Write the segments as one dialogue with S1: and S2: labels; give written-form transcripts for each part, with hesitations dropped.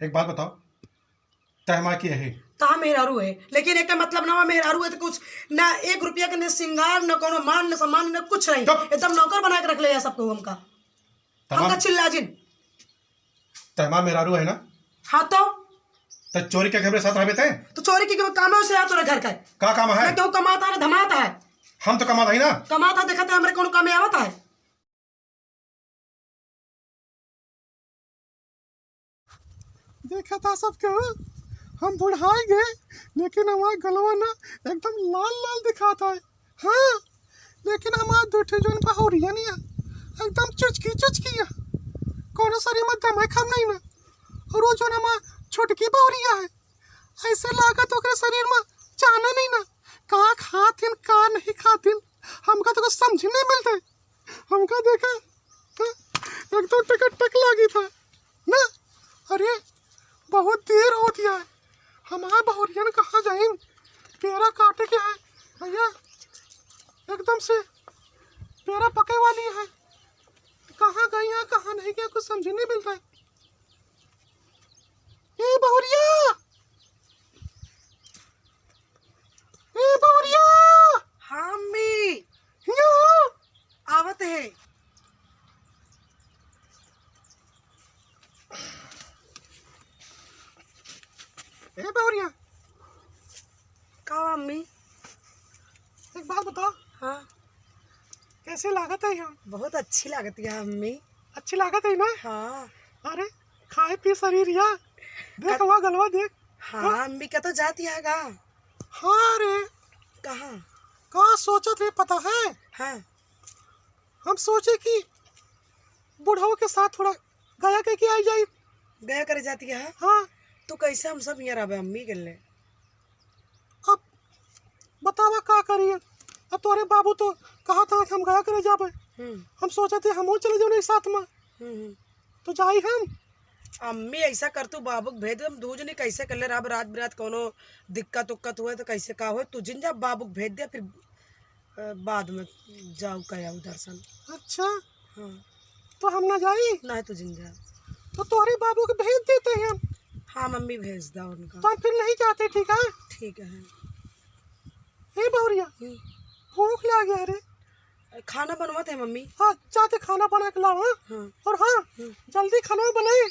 S1: एक बात बताओ, तहमा की है
S2: ता मेहरारू है, लेकिन एक मतलब ना मेहरारू है तो कुछ ना 1 रुपया के न सिंगार न कोनो मान न सम्मान न कुछ नहीं, एकदम नौकर बना के रख ले सबको। हमका चिल्ला जिन
S1: तहमा मेहरारू है ना।
S2: हाँ तो
S1: चोरी के घर में साथ रहते हैं
S2: तो चोरी की काम से आ तोरा घर का
S1: काम है?
S2: क्यों कमाता है ना धमाता है?
S1: हम तो कमाता ही ना।
S2: कमाता देखते हैं हमरे कोनो काम में आवता है।
S3: देखा था सबके हम बुढ़ाई गए, लेकिन हमारा गलवा ना एकदम लाल लाल दिखाता है। हाँ, लेकिन हमारा दूठे जोन बहुरिया नहीं है, एकदम चुचकी चुचकी है, कोनो शरीर में दम है खम नहीं ना। और वो जो हमारा छोटकी बहुरिया है, ऐसे लागत ओकरे शरीर में जाना नहीं ना, का खातिन का नहीं खातिन, हमका तो कुछ समझ नहीं मिलते। हमका देखा एक तो टक लगी था ना। अरे बहुत देर हो गया है, हमारा बहुरियन कहाँ जाए, पेड़ा काटे के है भैया, एकदम से पेड़ा पके वाली है, कहाँ गई है कहाँ नहीं गया कुछ समझ नहीं मिलता है। ए बहुरिया, ए बहुरिया।
S2: हाँ अम्मी आवत है।
S3: ए बहुरिया
S2: का अम्मी
S3: एक बात बताओ।
S2: हाँ
S3: कैसे लागत है यहाँ?
S2: बहुत अच्छी लागती है अम्मी।
S3: अच्छी लागत है ना।
S2: हाँ
S3: अरे खाए पी शरीर या देख वहाँ गलवा देख।
S2: हाँ अम्मी का तो जाती है गा।
S3: हाँ रे
S2: कहाँ
S3: कहाँ सोचा थे पता है?
S2: हाँ
S3: हम सोचे कि बुढ़ाओ के साथ थोड़ा गया के आई जाए।
S2: गया करे जाती है।
S3: हाँ
S2: तो कैसे हम सब यहाँ रहे अम्मी के लिए?
S3: अब बतावा का करिए। अब तुम्हारे बाबू तो कहा था कि हम गया करे जाबे, हम सोचे थे हम चले जाओ एक साथ में। तो जाई हम।
S2: अम्मी ऐसा कर तू बाबू भेज दे, हम दू जने कैसे कर ले रब रात बिरात कोनो दिक्कत उक्कत हुए तो कैसे का हो, तू जिन जा बाबू भेज दे, फिर बाद में जाऊ कया दर्शन।
S3: अच्छा
S2: हाँ
S3: तो हम ना जाई
S2: ना तू जिन जा
S3: तो तुम्हारे बाबू को भेज देते हैं हम।
S2: हाँ मम्मी भेज दो उनका।
S3: तो हम फिर नहीं जाते। ठीक है
S2: ठीक है।
S3: हे बहुरिया भूख लग गया रे,
S2: खाना बनवा थे मम्मी।
S3: हाँ जाते खाना बना के लाओ।
S2: हाँ
S3: और हाँ जल्दी खाना बनाए,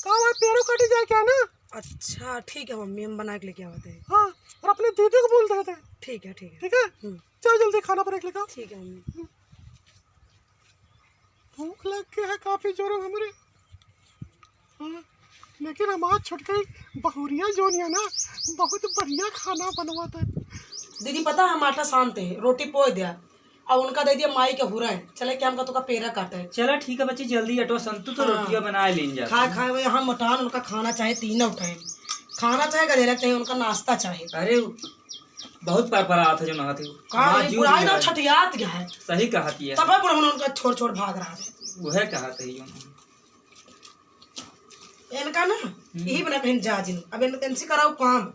S3: काम है पेड़ों कटी जाए क्या ना।
S2: अच्छा ठीक है मम्मी, हम बना के लेके आते हैं।
S3: हाँ और अपने दीदी को बोल देते हैं।
S2: ठीक है ठीक है
S3: ठीक है चलो जल्दी खाना बना के लेके।
S2: ठीक है मम्मी।
S3: भूख लग गया है काफी जोर हमारे। हाँ लेकिन हमारा छुटकी बहुरिया जो नहीं है ना, बहुत बढ़िया खाना बनवाता है।
S2: दीदी पता हम आटा शांत है, रोटी पोय दिया और उनका दे दिया माई के हुरा है, चले क्या हमका तो का पेरा काटा है।
S4: चला ठीक है बच्ची जल्दी हटो, संतु तो रोटियां बना लें जा।
S2: खाए खाए यहाँ मटान उनका खाना चाहे तीनों टाइम, खाना चाहे गधेरा चाहे, उनका नाश्ता चाहे।
S4: अरे बहुत परपरा था जो नहाते
S2: बुराई ना छठियात गया है।
S4: सही कहा थी
S2: तब बुढ़ा उनका छोड़ छोड़ भाग रहा है।
S4: वह कहा था जो
S2: इनका ना यही बना कहीं जा जिन अब इनसे कराओ काम।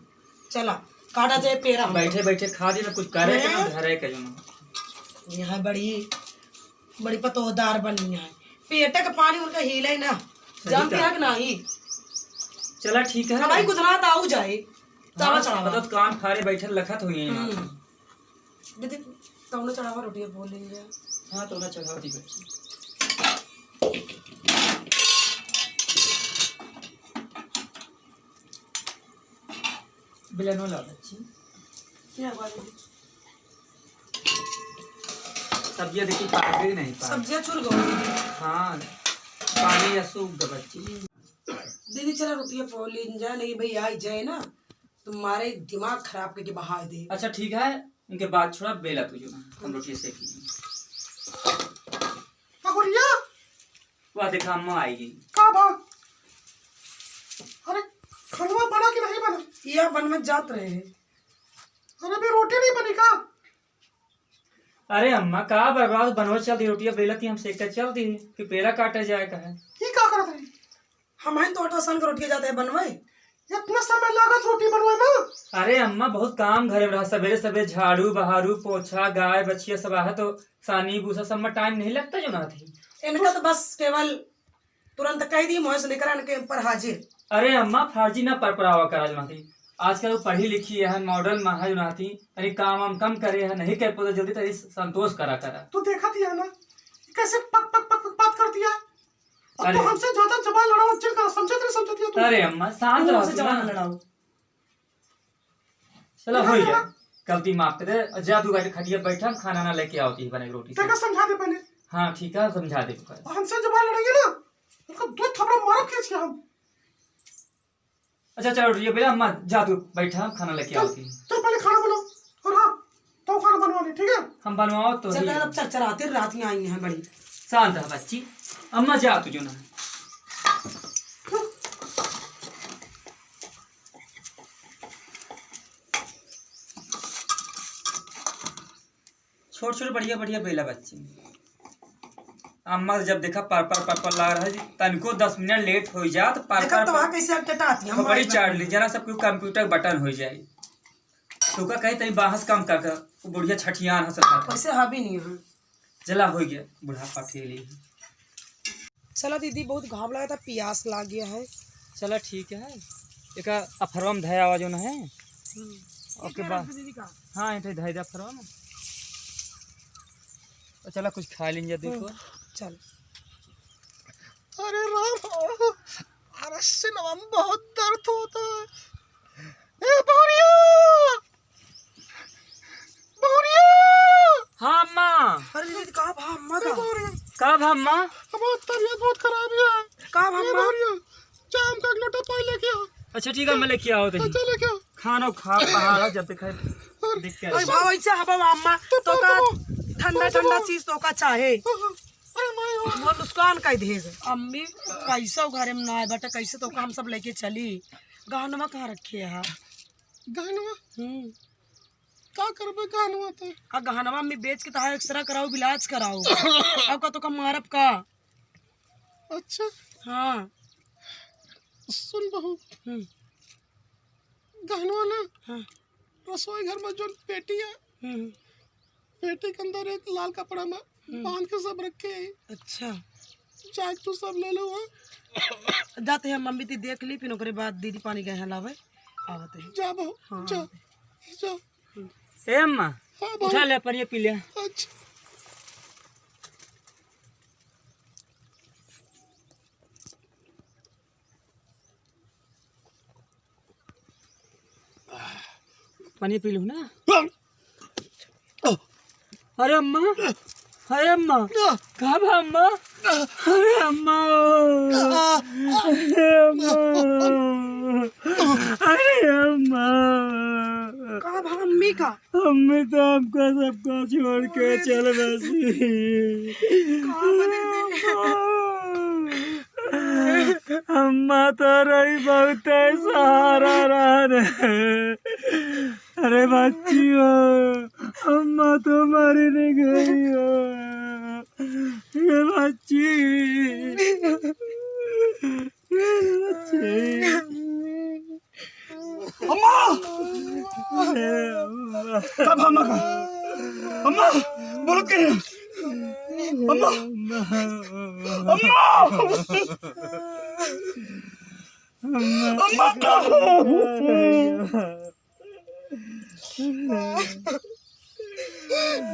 S2: चला काटा जाए पेरा,
S4: बैठे बैठे खा देना कुछ करे के ना धरे के जो
S2: यहाँ बड़ी बड़ी पतोहदार बनी है, पेटे का पानी उनका हीला ही ना जानती है कि नहीं।
S4: चला ठीक है
S2: भाई गुजरात आऊ जाए तवा चढ़ावा।
S4: तो कान फाड़े बैठे लखत हुई है
S2: दीदी तवने चढ़ावा रोटी बोल लेंगे।
S4: हाँ तो ना चढ़ा दी बच्ची। बिलनो ला बच्ची
S2: क्या बात है?
S4: सब्जियां देखी पाक गई नहीं पाक।
S2: सब्जियां चुर गई।
S4: हाँ पानी या सूख गया बच्ची।
S2: दीदी चला रोटियां बोल लेंगे, नहीं भाई आई जाए ना तुम्हारे दिमाग खराब करके बहा दे।
S4: अच्छा ठीक है इनके बाद छोड़ा बेला तुझे हम रोटी सेकी।
S3: बहुरिया
S4: वह देखा अम्मा आई गई।
S3: का बात? अरे खाना बना कि नहीं बना?
S2: यह बन में जात रहे हैं।
S3: अरे अभी रोटी नहीं बनी का?
S4: अरे अम्मा का बर्बाद बनवा चल दी रोटियां बेलती हम सेक कर चल दी कि पेड़ा काटा जाएगा है।
S3: ये क्या करत रही?
S2: हमारे तो आटा सान के रोटियां जाते हैं बनवाए,
S3: इतना समय लागत रोटी बनवाए में?
S4: अरे अम्मा बहुत काम घरे में रहा, सवेरे सवेरे झाड़ू बहारू पोछा गाय बच्चिया सब है तो सानी भूसा सब में टाइम नहीं लगता जो ना थी।
S2: इनका तो बस केवल तुरंत कह दी मुँह से लेकर आने के पर हाजिर।
S4: अरे अम्मा फर्जी ना परपरावा करा जो नाती। आजकल वो पढ़ी लिखी है मॉडर्न महा जो नाती अरे काम वाम कम करे है नहीं कर पाते जल्दी तरी संतोष करा करा।
S3: तू देखा दिया ना कैसे पक पक पक पक बात करती है। अब
S4: अरे
S3: तो हमसे ज्यादा जबान लड़ाओ चिल कर समझती है तू।
S4: अरे अम्मा शांत
S2: मुँह
S4: रहो
S2: से
S4: तू
S2: जवान
S4: ना।
S2: लड़ाओ।
S4: चलो हो गया गलती माफ कर दे जा तू गाड़ी खटिया बैठा खाना ना लेके आओती है बने रोटी से।
S3: देखा समझा दे पहले।
S4: हाँ ठीक है समझा दे तू।
S3: हमसे जबान लड़ेंगे ना उनका दो थपड़ा मारो खींच हम।
S4: अच्छा चलो ये बेटा अम्मा जा तू बैठा खाना लेके आओती है।
S3: चल पहले खाना बनाओ और हाँ तो खाना बनवा ले ठीक है।
S4: हम बनवाओ तो
S2: चल
S4: ही।
S2: अब चरचराते रात में आई हैं बड़ी।
S4: शांत है बच्ची अम्मा जा तू जो ना। छोट छोट बढ़िया बढ़िया बेला बच्ची। अम्मा जब देखा पर लग रहा है तनिको 10 मिनट लेट हो जा तो
S2: देखा तो वहाँ कैसे टटाती हम
S4: बड़ी चाट ली जरा सब कंप्यूटर बटन हो जाए तो का कहीं तनी बाहस कम कर वो बुढ़िया छठियान हंस
S2: वैसे हावी नहीं है।
S4: जला हो गया बुढ़ापा ठेली।
S2: चला दीदी बहुत घाम लगा था प्यास लग गया है।
S4: चला ठीक है एक अफरवम धया आवाज ना है ओके बा
S2: दीदी का
S4: हाँ ये धैर्य अफरवम तो चला कुछ खा लेंगे देखो।
S2: चल
S3: अरे राम अरे सिनेमा में बहुत दर्द होता है। ए बहुरिया बहुरिया।
S4: हाँ अम्मा
S2: अरे दीदी कहाँ भा अम्मा का
S4: कब अम्मा
S3: हमारी तबीयत बहुत खराब है।
S2: कहाँ भा
S3: ए
S2: अम्मा
S3: बहुरिया चाम का एक लोटा पानी लेके आओ।
S4: अच्छा ठीक है मैं लेके आओ तो
S3: चल लेके आओ।
S4: खाना खा पहाड़ा जब तक है दिक्कत
S2: अरे भाव ऐसे हवा अम्मा तो का ठंडा ठंडा चीज तो का चाहे
S3: अरे मैं
S2: वो नुकसान कह देज अम्मी कैसा घरे में ना है बेटा कैसे तो का हम सब लेके चली गहनवा कहाँ रखे है।
S3: गहनवा का करबे गहनवा तो
S2: आ गहनवा अम्मी बेच के तहार एक्सरा कराओ इलाज कराओ अब का तो का मारब का।
S3: अच्छा
S2: हाँ
S3: सुन बहू गहनवा ना
S2: हाँ
S3: रसोई घर में जो पेटी है पेटी के अंदर एक लाल कपड़ा में बांध के सब रखे है।
S2: अच्छा
S3: चाय तू सब ले लो। हाँ
S2: जाते हैं मम्मी ती देख ली फिर ओकरे बाद दीदी पानी गए लावे आवते हैं।
S3: जा बहू
S2: हाँ।
S3: जा जा।
S4: ए अम्मा
S3: हाँ
S4: उठा
S3: बहू
S4: ले अपन ये पी ले।
S3: अच्छा
S4: पानी पी लूँ ना। अरे अम्मा अरे अम्मा कब अम्मा अरे अम्मा अरे अम्मा अरे अम्मा
S2: कहाँ भा अम्मी का
S4: अम्मी तो हमको सबको छोड़ के चल बसी। अम्मा तो रही बहुत सहारा रहा। अरे बच्चियों अम्मा तो मरी नहीं गई हो ये बच्ची
S3: अम्मा कब अम्मा का अम्मा बोलो के अम्मा अम्मा अम्मा का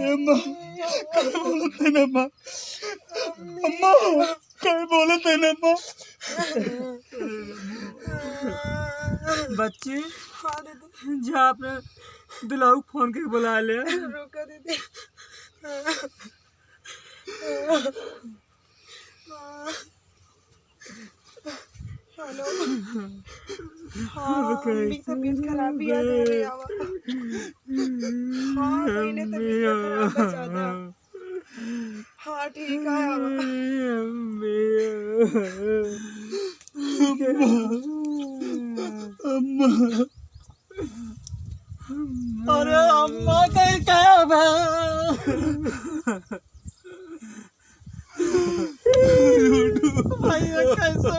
S3: अम्मा काय बोलत आहे ना अम्मा अम्मा काय बोलत आहे ना अम्मा
S4: बच्ची जा अपने दुलाऊ फोन के बुला ले।
S2: रुका दीदी हेलो हाँ मम्मी तबीयत खराब भी आ रही है हाँ महीने तबीयत खराब है ज्यादा हाँ ठीक है
S3: अम्मा अरे अम्मा कहीं क्या भैया कैसे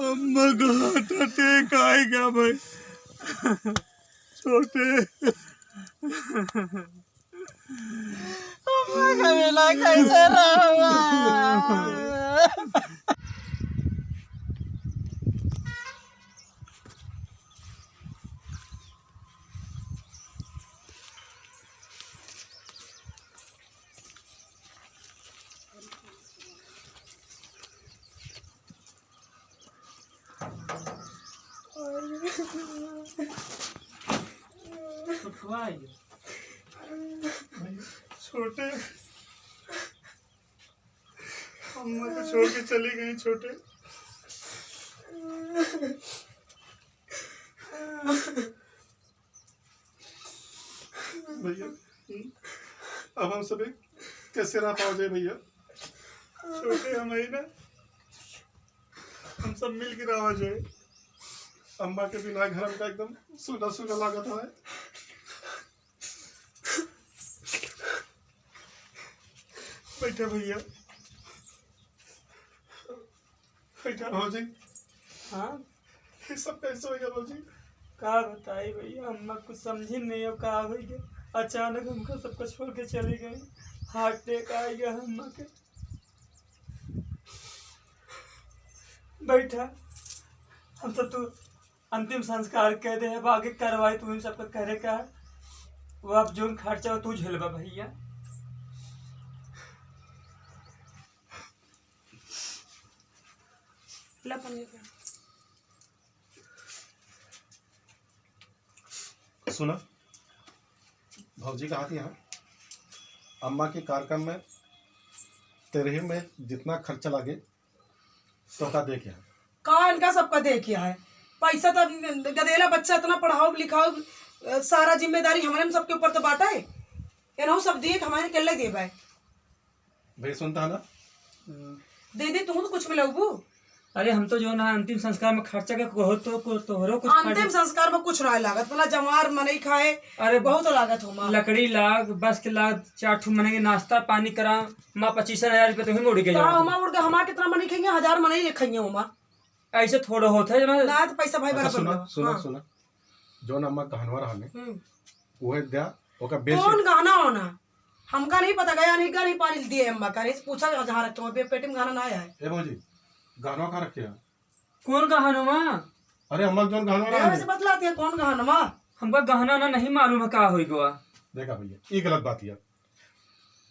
S3: अम्मा का हार्ट अटैक आएगा भाई छोटे अम्मा का मिला कैसे रहा छोटे अम्मा को छोड़ के चली गई छोटे। भैया अब हम सभी कैसे रह पाओ जाए भैया? छोटे हम ही ना, हम सब मिल के रहा जाए। अम्मा के बिना घर का एकदम सूना सूना लागत है। बैठा भैया, बैठा भौजी।
S5: हाँ
S3: ये सब कैसे हो गया भौजी?
S5: का बताई भैया, अम्मा कुछ समझी नहीं हो का हो गया। अचानक हमको सबको छोड़ के चली गई। हार्ट अटैक आ गया अम्मा के। बैठा, हम सब तो अंतिम संस्कार कह दे है, आगे कार्रवाई तू इन सबका करे का है। वो अब जो खर्चा हो तू झेलबा भैया।
S2: ला पन्नी का।
S1: सुना, भौजी कहा थी यहाँ अम्मा के कार्यक्रम में तेरे में जितना खर्चा लगे तो का दे क्या?
S2: कहा इनका सबका दे किया है पैसा। तो गधेला बच्चा इतना पढ़ाओ लिखाओ, सारा जिम्मेदारी हमारे हम सबके ऊपर तो बांटा है। इन्हों सब दिए हमारे केले दे भाई।
S1: भाई सुनता है ना,
S2: दे दे तू तो कुछ मिला उबू।
S4: अरे हम तो जो ना अंतिम संस्कार में खर्चा का तोहरो कुछ
S2: अंतिम संस्कार में कुछ रहा लागत वाला जवार मनई खाए।
S4: अरे
S2: बहुत लागत हो माँ।
S4: लकड़ी लाग, बस के लाग, 4 ठू मने के नाश्ता पानी करा माँ 25,000 रुपये तो ही उड़ के
S2: हाँ
S4: जाओ।
S2: माँ उड़ के हमारा कितना मनई खाएंगे? 1000 मनई खाएंगे हो माँ।
S4: ऐसे थोड़ा होता है जना।
S2: ना तो पैसा भाई
S1: अच्छा
S2: बराबर
S1: सुना
S2: बा।
S1: सुना
S2: हाँ।
S1: सुना, जो अम्मा कहनवा रहा ने
S2: हम्म।
S1: वो दिया ओका बेच
S2: कौन गाना होना हमका नहीं पता। गया नहीं नहीं पानी दिए अम्मा का नहीं पूछा जहाँ रखे हो पेट में गाना ना आया है।
S1: ए भौजी गाना का रखे है?
S4: कौन गहना माँ?
S1: अरे अम्मा जो गाना रहा
S2: वैसे बतलाती है कौन गाना माँ।
S4: हमका गहना ना नहीं मालूम है का हुई गोवा।
S1: देखा भैया, ये गलत बात है।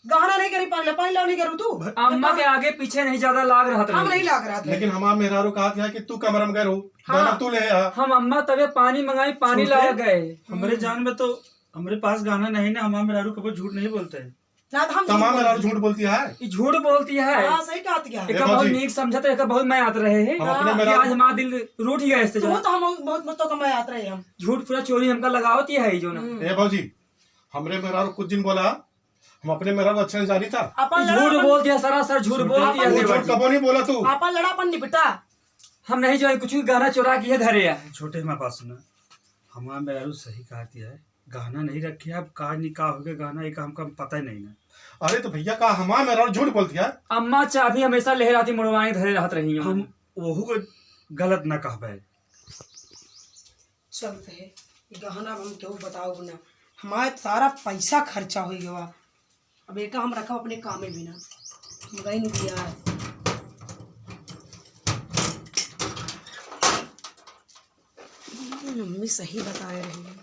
S2: गाना नहीं करी पानी लाओ नहीं करूँ तू।
S4: अम्मा के आगे पीछे नहीं ज्यादा लाग रहा था।
S2: हम नहीं लाग रहा था।
S1: लेकिन हमारा मेहरारू कहा था कि तू कमरम गए रहो, गाना तू ले आ।
S4: हम अम्मा तबे पानी मंगाई, पानी लाया गए।
S5: हमारे जान में तो हमारे पास गाना नहीं ना। हमारे मेहरारू कभी झूठ नहीं बोलते हैं।
S2: ना तो हम
S1: तमाम मेहरारू झूठ बोलती है।
S4: ये झूठ बोलती है।
S2: हाँ सही कहा क्या
S4: एक बहुत नीक समझा तो एक बहुत मैं आत रहे हैं।
S1: हम अपने
S4: कि
S1: मेहरारू
S4: आज हमारा दिल रूठ गया इससे जो
S2: तो हम बहुत मतों कमाए आते रहे हम।
S4: झूठ पूरा चोरी हमका लगावती है जो ना।
S1: ए भौजी, हमरे मेहरारू कुछ दिन बोला, हम अपने मेहरारू अच्छा नहीं जानी था।
S2: अपन
S4: ये झूठ बोलती है, सरासर झूठ बोलती है
S1: वो
S4: देवर
S1: झूठ
S4: जी।
S1: कबो नहीं बोला तू।
S2: अपन लड़ा अपन निपटा।
S4: हम नहीं जो है कुछ भी गाना चुरा के धरे है।
S5: छोटे हमारे पास सुना, हमारा मेहरारू सही कहती है। गहना नहीं रखे, अब का निकाह हो गया गहना एक हमको पता ही नहीं ना।
S1: अरे तो भैया का हमारा मेहरारू झूठ बोलती है।
S4: अम्मा चाबी हमेशा लहराती मुड़वाई धरे रहत रही हैं।
S5: हम वहू को गलत ना कहबे।
S2: चलते है गहना हम क्यों बताओ ना, हमारे सारा पैसा खर्चा हो गया। अब एक हम रखा अपने काम में बिना गई नहीं दिया है। मम्मी सही बता रही है।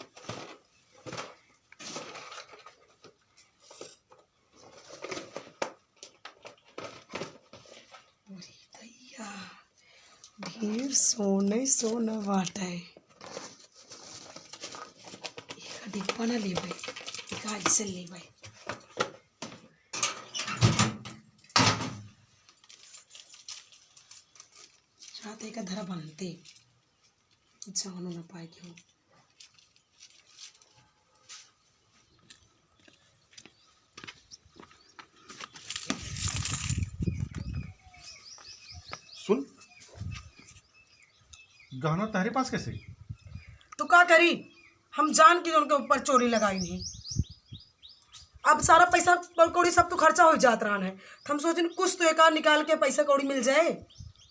S2: भैया ढेर सोने सोना बाटा है। डिब्बा ना ले भाई, ऐसे ले भाई। रात एक धरा बनते जानो ना पाए क्यों।
S1: सुन, गहना तेरे पास कैसे?
S2: तो क्या करी, हम जान के उनके ऊपर चोरी लगाई नहीं। अब सारा पैसा कौड़ी सब तो खर्चा हो जात रहा है। तो हम सोचे कुछ तो एक आध निकाल के पैसा कौड़ी मिल जाए।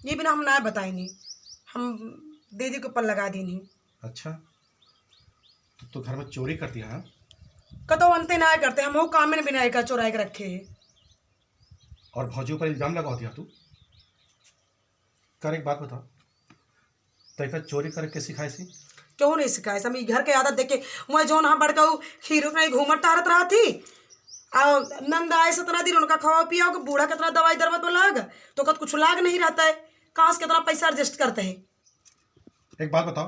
S2: ये बिना हम ना बताए नहीं, हम दीदी के ऊपर लगा दी नहीं।
S1: अच्छा तो घर में चोरी करती है?
S2: कतो अंते ना करते, हम वो काम में बिना एक चोराई के रखे है।
S1: और भौजियों पर इल्जाम लगा दिया तू? कर एक बात बता, तैका चोरी करके सिखाई सी?
S2: क्यों नहीं सिखाए? हम घर के आदत देखे मैं जो ना बड़का खीर में घूमट टारत रहा थी। नंद आए सतना दिन उनका खवा पिया, बूढ़ा कितना दवाई दरवत में लाग तो कद कुछ लाग नहीं रहता है। कहाँ से कितना पैसा एडजस्ट करते हैं?
S1: एक बात बताओ,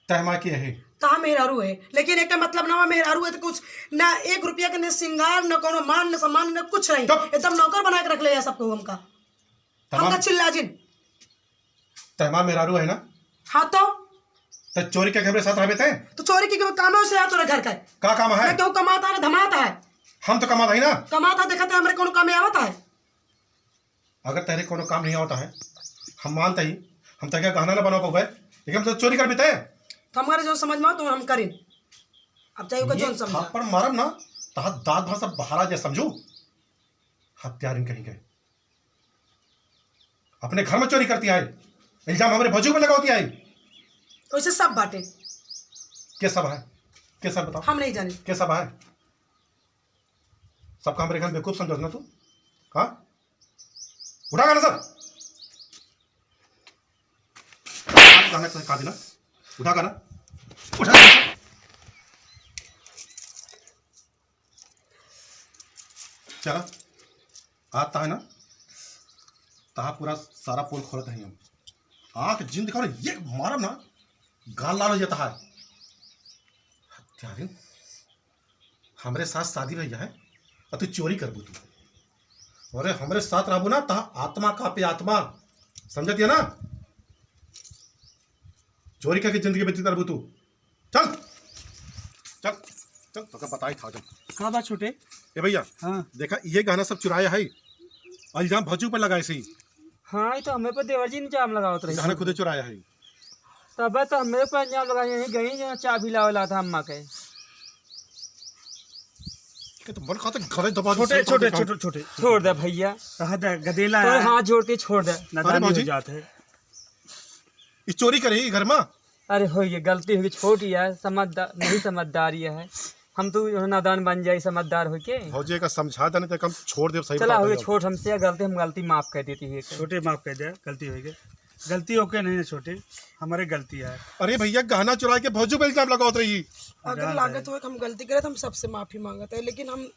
S1: तहमा की है
S2: कहाँ मेहरारू है, लेकिन एक मतलब ना मेहरारू है तो कुछ ना 1 रुपया के न श्रृंगार न कोनो मान न सम्मान न कुछ नहीं, एकदम नौकर बना के रख ले सबको हमका चिल्ला जिन।
S1: तहमा मेहरारू है ना?
S2: हाँ
S1: तो चोरी के घबरे साथ रहते हैं
S2: तो चोरी की काम है उसे तोरे घर का
S1: काम है?
S2: क्यों कमाता है धमाता है,
S1: हम तो कमाता ही ना,
S2: कमाता देखते हमारे कोनो काम में आवता है।
S1: अगर तेरे कोनो काम नहीं होता है हम मानते ही, हम तक गहना ना बना पाए, लेकिन हम तो चोरी कर बीते
S2: तो हमारे जो समझ में तो हम करें, अब चाहिए जो समझ
S1: पर मारम ना तहा दांत भर सब बहारा जे समझू। हत्यारिन कहीं गए अपने घर में चोरी करती है, इल्जाम हमारे भजू पे लगाती है।
S2: तो इसे सब बांटे
S1: क्या सब है? क्या सब बताओ?
S2: हम नहीं जाने
S1: क्या सब है? सबका हमारे घर बेवकूफ समझो ना तू? हाँ उठा गाना सब गाना कहा देना, उठा गाना उठा गाना। चला आता है ना तहा पूरा सारा पोल खोलते हैं हम, आंख जिन दिखा ये मारम ना गाल लाल हो जाता है। हत्यारिन हमारे साथ शादी भैया है और तू चोरी करबू तू, अरे हमारे साथ रहबू ना तहा आत्मा का पे आत्मा समझती है ना, चोरी करके जिंदगी व्यतीत करबू तू। चल चल चल तो बताई था जब
S5: कहाँ बात छोटे?
S1: ए भैया
S5: हाँ
S1: देखा ये गहना सब चुराया है, इल्जाम भजू पर लगाए सही,
S5: हाँ ये तो हमें पर देवर जी ने जाम लगावत रही
S1: गहना खुदे चुराया है।
S5: तब तो हमें पर अंजाम लगा यहीं गई जो चाबी लावला था अम्मा के।
S1: तो मन खाता घरे दबा
S5: छोटे छोटे छोटे छोटे छोड़ दे भैया, गदेला तो हाथ जोड़ के छोड़ दे,
S1: अरे मौजी ये चोरी करे घर में।
S5: अरे हो ये गलती होगी, छोटी है समझदार नहीं, समझदारी है, हम तो नादान बन जाए समझदार हो के।
S1: भौजी का समझा देने तक हम छोड़ दे सही
S5: चला हो गया, छोट हमसे गलती, हम गलती माफ कर देती है।
S6: छोटे माफ कर दे, गलती हो गई, गलती होके नहीं है छोटे, हमारे गलती है।
S1: अरे भैया गहना चुरा के भौजू पे इल्जाम लगावत रही।
S2: अगर लागत हो हम गलती करे तो हम सबसे माफी मांगते हैं, लेकिन हम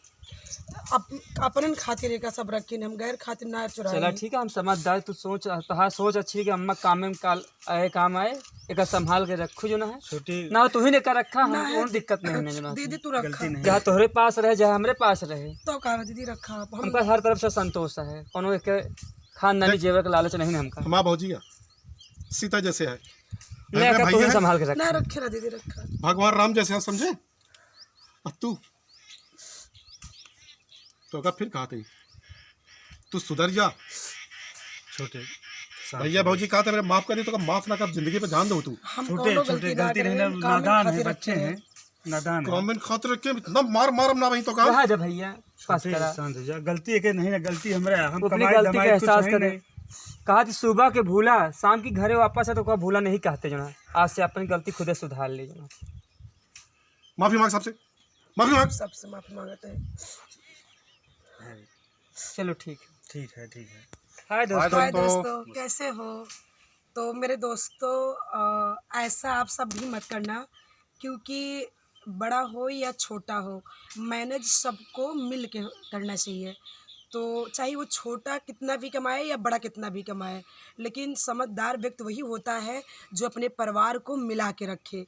S2: अपन खातिर का सब रखे हम गैर खातिर ना चुरा।
S5: चला ठीक है, हम समझदार, तू सोच तहार सोच अच्छी कि अम्मा काम में काल आए काम आए, एक संभाल के रखो जो ना है
S6: छोटी
S5: ना तू ही ने कर रखा, हम कौन दिक्कत नहीं है ना।
S2: दीदी तू रखा
S5: जहाँ तोहरे पास रहे जहाँ हमरे पास रहे
S2: तो कहा दीदी रखा हम
S5: हमका हर तरफ से संतोष है, कोनो एक खानदानी जेवर का लालच नहीं है हमका।
S1: हमारा भौजिया सीता जैसे है,
S5: लेकर तू ही संभाल के
S2: ना
S5: रख।
S2: रखे दीदी रखा,
S1: भगवान राम जैसे है समझे। अब तू तो अगर फिर कहा तू सुधर जा।
S6: छोटे
S1: भैया भौजी कहा था मेरे माफ कर दी तो माफ ना कर, जिंदगी पे जान दो तू।
S2: हम
S6: छोटे
S2: कोनो
S6: छोटे
S2: ना
S6: गलती
S2: करें,
S6: नहीं,
S2: हम काम
S6: नादान है,
S2: खातिर
S6: बच्चे
S2: रखे
S6: हैं, नादान है।
S1: कमेंट खातिर के इतना मार मारम ना वहीं तो कहा
S5: रहा दे भैया, पास
S6: छोटे
S5: करा,
S6: शांत हो जा, गलती है कि नहीं ना, गलती हमारे, हम
S5: अपनी
S6: कमाई
S5: गलती का
S6: धमाई कुछ
S5: एहसास
S6: है
S5: करे।
S6: नहीं।
S5: कहा थी सुबह के भूला शाम की घरे वापस है तो कहा भूला नहीं कहते जो ना, आज से अपनी गलती खुदे सुधार ली जो ना।
S1: माफी मांग सबसे, माफी मांग।
S2: सबसे माफी मांगते हैं।
S5: चलो ठीक है।
S6: ठीक है ठीक है।
S5: हाय दोस्तों।
S2: हाय दोस्तों, कैसे हो? तो मेरे दोस्तों ऐसा आप सब भी मत करना, क्योंकि बड़ा हो या छोटा हो मैनेज सबको मिल के करना चाहिए। तो चाहे वो छोटा कितना भी कमाए या बड़ा कितना भी कमाए, लेकिन समझदार व्यक्ति वही होता है जो अपने परिवार को मिला के रखे।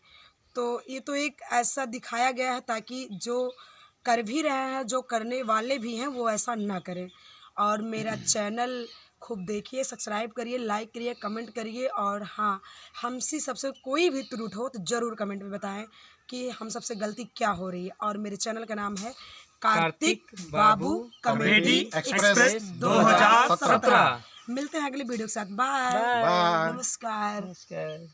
S2: तो ये तो एक ऐसा दिखाया गया है ताकि जो कर भी रहे हैं, जो करने वाले भी हैं, वो ऐसा ना करें। और मेरा चैनल खूब देखिए, सब्सक्राइब करिए, लाइक करिए, कमेंट करिए। और हाँ, हमसे सबसे कोई भी त्रुटि हो तो ज़रूर कमेंट में बताएं कि हम सबसे गलती क्या हो रही है। और मेरे चैनल का नाम है कार्तिक बाबू कॉमेडी एक्सप्रेस 2017। मिलते हैं अगली वीडियो के साथ। Bye,
S1: bye.
S2: नमस्कार।
S5: नमस्कार।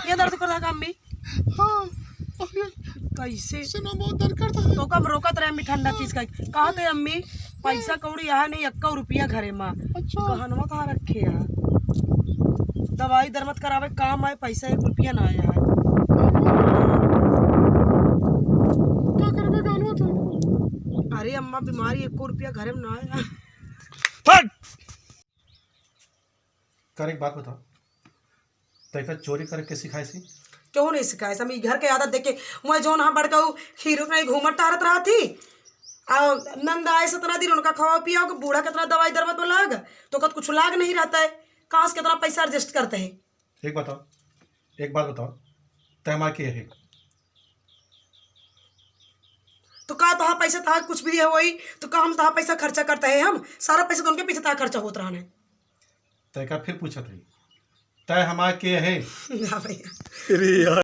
S2: ये दर्द कर रहा अम्मी?
S3: हाँ
S2: कैसे
S3: सुनो बहुत दर्द करता है।
S2: तो कब रोकत रहे अम्मी ठंडा चीज का? कहा थे अम्मी पैसा कौड़ी यहाँ नहीं, 1 रुपया घरे माँ
S3: अच्छा
S2: कहनवा कहाँ रखे यहाँ? दवाई दरमत करावे काम आए, पैसा 1 रुपया ना आया है।
S3: क्या करबे गालवा तो?
S2: अरे अम्मा बीमारी, 1 रुपया घरे में ना आया।
S1: कर एक बात बता, तैका चोरी करके सिखाई सी?
S2: क्यों नहीं सिखाए हम घर के आदत देख के मैं जो ना बड़का खीर नहीं घूमत टहरत रहा थी और नंद आए सतना दिन उनका खवा पिया बूढ़ा कितना दवाई दरबत में लाग तो कद कुछ लाग नहीं रहता है कहाँ से कितना पैसा एडजस्ट करते हैं।
S1: एक बात बताओ तय के है
S2: तो कहा तहा पैसा तहा कुछ भी है वही तो कहा हम तहा पैसा खर्चा करते हैं हम सारा पैसा तो उनके पीछे तहा खर्चा होता रहा है।
S1: तय का फिर पूछत रही तय हमारे के है
S2: ना भैया